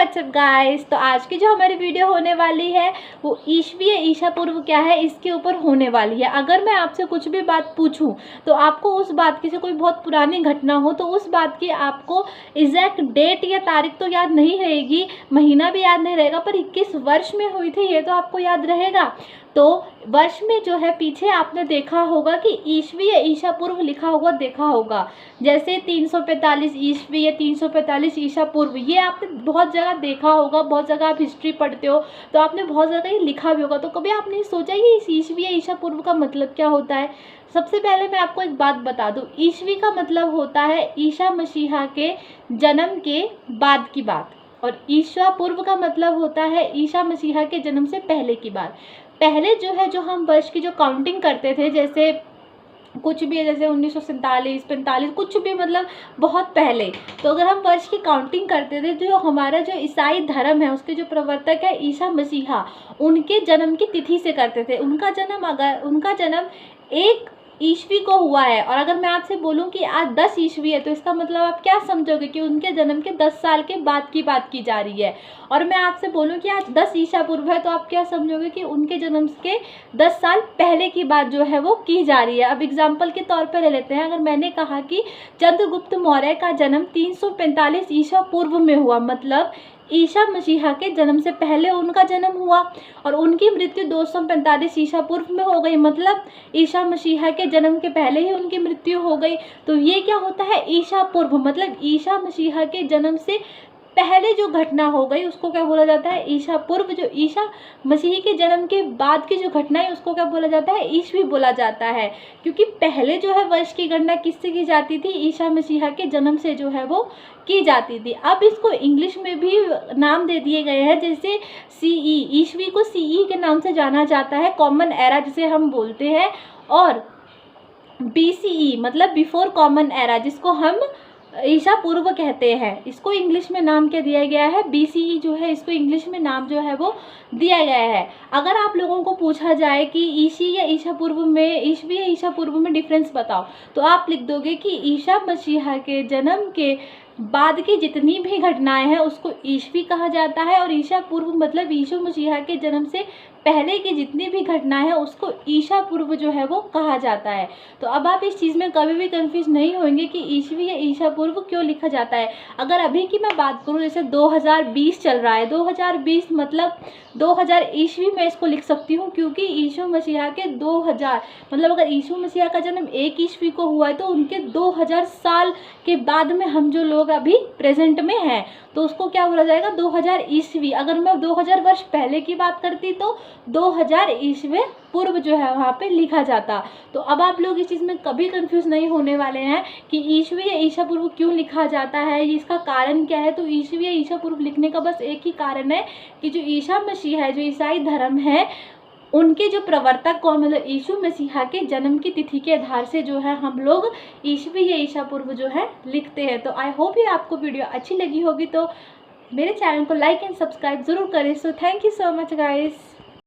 WhatsApp guys. तो आज की जो हमारी वीडियो होने वाली है वो ईसवीं ईसा पूर्व क्या है इसके ऊपर होने वाली है। अगर मैं आपसे कुछ भी बात पूछूं तो आपको उस बात की से कोई बहुत पुरानी घटना हो तो उस बात की आपको एग्जैक्ट डेट या तारीख तो याद नहीं रहेगी, महीना भी याद नहीं रहेगा, पर 21 वर्ष में हुई थी ये तो आपको याद रहेगा। तो वर्ष में जो है पीछे आपने देखा होगा कि ईसवी या ईसा पूर्व लिखा हुआ देखा होगा, जैसे 345 ईसवी या 345 ईसा पूर्व, ये आपने बहुत जगह देखा होगा। बहुत जगह आप हिस्ट्री पढ़ते हो तो आपने बहुत जगह ये लिखा भी होगा। तो कभी आपने सोचा कि इस ईसवी या ईसा पूर्व का मतलब क्या होता है? सबसे पहले मैं आपको एक बात बता दूं, ईसवी का मतलब होता है ईसा मसीहा के जन्म के बाद की बात, और ईसा पूर्व का मतलब होता है ईसा मसीहा के जन्म से पहले की बात। पहले जो है जो हम वर्ष की जो काउंटिंग करते थे, जैसे कुछ भी है, जैसे 1947 45 कुछ भी, मतलब बहुत पहले, तो अगर हम वर्ष की काउंटिंग करते थे तो हमारा जो ईसाई धर्म है उसके जो प्रवर्तक है ईसा मसीहा, उनके जन्म की तिथि से करते थे। उनका जन्म 1 ईस्वी को हुआ है, और अगर मैं आपसे बोलूं कि आज 10 ईस्वी है तो इसका मतलब आप क्या समझोगे कि उनके जन्म के 10 साल के बाद की बात की जा रही है। और मैं आपसे बोलूं कि आज 10 ईसा पूर्व है तो आप क्या समझोगे कि उनके जन्म के 10 साल पहले की बात जो है वो की जा रही है। अब एग्जाम्पल के तौर पर ले लेते हैं, अगर मैंने कहा कि चंद्रगुप्त मौर्य का जन्म 345 ईसा पूर्व में हुआ, मतलब ईसा मसीहा के जन्म से पहले उनका जन्म हुआ, और उनकी मृत्यु 245 ईसा पूर्व में हो गई, मतलब ईसा मसीहा के जन्म के पहले ही उनकी मृत्यु हो गई। तो ये क्या होता है? ईसा पूर्व, मतलब ईसा मसीहा के जन्म से पहले जो घटना हो गई उसको क्या बोला जाता है? ईसा पूर्व। जो ईसा मसीह के जन्म के बाद की जो घटना है उसको क्या बोला जाता है? ईसवी बोला जाता है, क्योंकि पहले जो है वर्ष की गणना किससे की जाती थी? ईसा मसीहा के जन्म से जो है वो की जाती थी। अब इसको इंग्लिश में भी नाम दे दिए गए हैं, जैसे सीई, ईसवी को सीई के नाम से जाना जाता है, कॉमन एरा जिसे हम बोलते हैं, और बीसीई मतलब बिफोर कॉमन एरा, जिसको हम ईसा पूर्व कहते हैं, इसको इंग्लिश में नाम क्या दिया गया है? बीसीई जो है, इसको इंग्लिश में नाम जो है वो दिया गया है। अगर आप लोगों को पूछा जाए कि ईसी या ईसा पूर्व में, ईसवी या ईसा पूर्व में डिफरेंस बताओ, तो आप लिख दोगे कि ईसा मसीहा के जन्म के बाद की जितनी भी घटनाएं हैं उसको ईसवी कहा जाता है, और ईसा पूर्व मतलब यीशु मसीहा के जन्म से पहले की जितनी भी घटनाएं हैं उसको ईसा पूर्व जो है वो कहा जाता है। तो अब आप इस चीज़ में कभी भी कंफ्यूज नहीं होंगे कि ईसवी या ईसा पूर्व क्यों लिखा जाता है। अगर अभी की मैं बात करूं, जैसे 2020 चल रहा है, 2020 मतलब 2000 ईस्वी में इसको लिख सकती हूँ, क्योंकि यीशु मसीहा के 2000 मतलब अगर यीशु मसीहा का जन्म 1 ईस्वी को हुआ है तो उनके 2000 साल के बाद में हम जो लोग अभी प्रेजेंट में हैं तो उसको क्या बोला जाएगा? 2000 ईस्वी। अगर मैं 2000 वर्ष पहले की बात करती तो 2000 ईस्वी पूर्व जो है वहाँ पे लिखा जाता। तो अब आप लोग इस चीज़ में कभी कंफ्यूज नहीं होने वाले हैं कि ईसवी या ईसा पूर्व क्यों लिखा जाता है, इसका कारण क्या है। तो ईसवी या ईसा पूर्व लिखने का बस एक ही कारण है कि जो ईसा मसीह है, जो ईसाई धर्म है, उनके जो प्रवर्तक कौन, मतलब यीशु मसीहा के जन्म की तिथि के आधार से जो है हम लोग ईसवी या ईसा पूर्व जो है लिखते हैं। तो आई होप ये आपको वीडियो अच्छी लगी होगी, तो मेरे चैनल को लाइक एंड सब्सक्राइब जरूर करें। So thank you so much guys.